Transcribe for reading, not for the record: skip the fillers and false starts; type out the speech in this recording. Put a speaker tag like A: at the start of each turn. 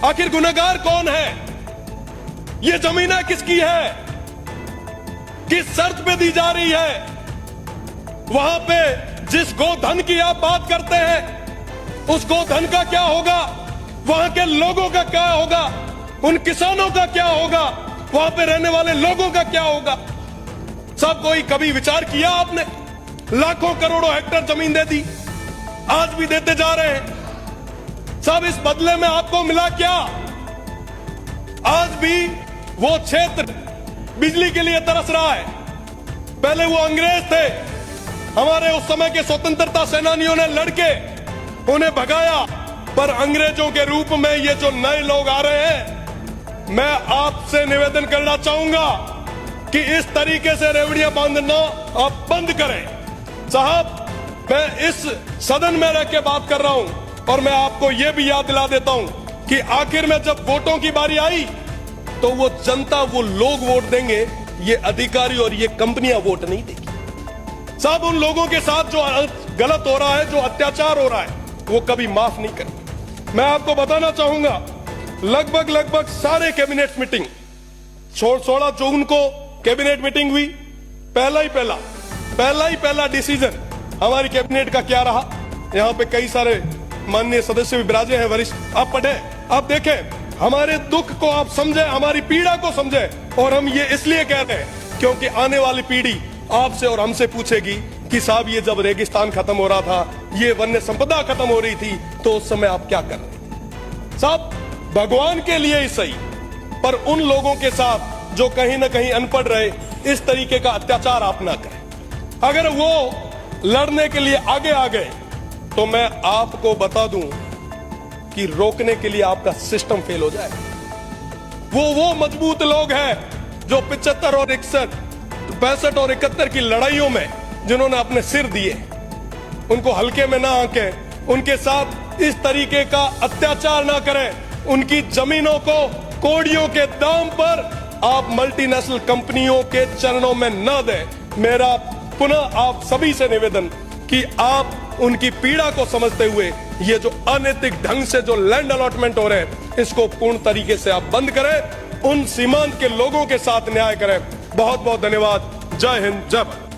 A: आखिर गुनहगार कौन है? ये जमीनें किसकी है? किस शर्त पे दी जा रही है? वहां पे जिस गोधन की आप बात करते हैं, उस गोधन का क्या होगा? वहां के लोगों का क्या होगा? उन किसानों का क्या होगा? वहां पे रहने वाले लोगों का क्या होगा? सब कोई कभी विचार किया आपने? लाखों करोड़ों हेक्टेयर जमीन दे दी, आज भी देते जा रहे हैं। सब इस बदले में आपको मिला क्या? आज भी वो क्षेत्र बिजली के लिए तरस रहा है। पहले वो अंग्रेज थे, हमारे उस समय के स्वतंत्रता सेनानियों ने लड़के उन्हें भगाया, पर अंग्रेजों के रूप में ये जो नए लोग आ रहे हैं, मैं आपसे निवेदन करना चाहूंगा कि इस तरीके से रेवड़ियां बांधना आप बंद करें। साहब, मैं इस सदन में रह के बात कर रहा हूं और मैं आपको यह भी याद दिला देता हूं कि आखिर में जब वोटों की बारी आई तो वो जनता, वो लोग वोट देंगे, ये अधिकारी और ये कंपनियां वोट नहीं देगी। साहब, उन लोगों के साथ जो गलत हो रहा है, जो अत्याचार हो रहा है, वो कभी माफ नहीं करेंगे। मैं आपको बताना चाहूंगा, लगभग सारे कैबिनेट मीटिंग 16 जून को कैबिनेट मीटिंग हुई। पहला ही पहला डिसीजन हमारी कैबिनेट का क्या रहा? यहां पे कई सारे माननीय सदस्य भी विराजे हैं, वरिष्ठ। आप पढ़े, आप देखें, हमारे दुख को आप समझे, हमारी पीड़ा को समझे। और हम ये इसलिए कहते हैं क्योंकि आने वाली पीढ़ी आपसे और हमसे पूछेगी कि साहब, ये जब रेगिस्तान खत्म हो रहा था, ये वन्य संपदा खत्म हो रही थी, तो उस समय आप क्या कर रहे थे? साहब, भगवान के लिए ही सही, पर उन लोगों के साथ जो कहीं ना कहीं अनपढ़ रहे, इस तरीके का अत्याचार आप ना करें। अगर वो लड़ने के लिए आगे आ गए तो मैं आपको बता दूं कि रोकने के लिए आपका सिस्टम फेल हो जाए। वो मजबूत लोग हैं जो 75 और 61, 65 और 71 की लड़ाइयों में जिन्होंने अपने सिर दिए, उनको हल्के में ना आंकें, उनके साथ इस तरीके का अत्याचार ना करें। उनकी जमीनों को कोड़ियों के दाम पर आप मल्टीनेशनल कंपनियों के चरणों में न दें। मेरा पुनः आप सभी से निवेदन कि आप उनकी पीड़ा को समझते हुए ये जो अनैतिक ढंग से जो लैंड अलॉटमेंट हो रहे हैं, इसको पूर्ण तरीके से आप बंद करें, उन सीमांत के लोगों के साथ न्याय करें। बहुत बहुत धन्यवाद। जय हिंद, जय भारत।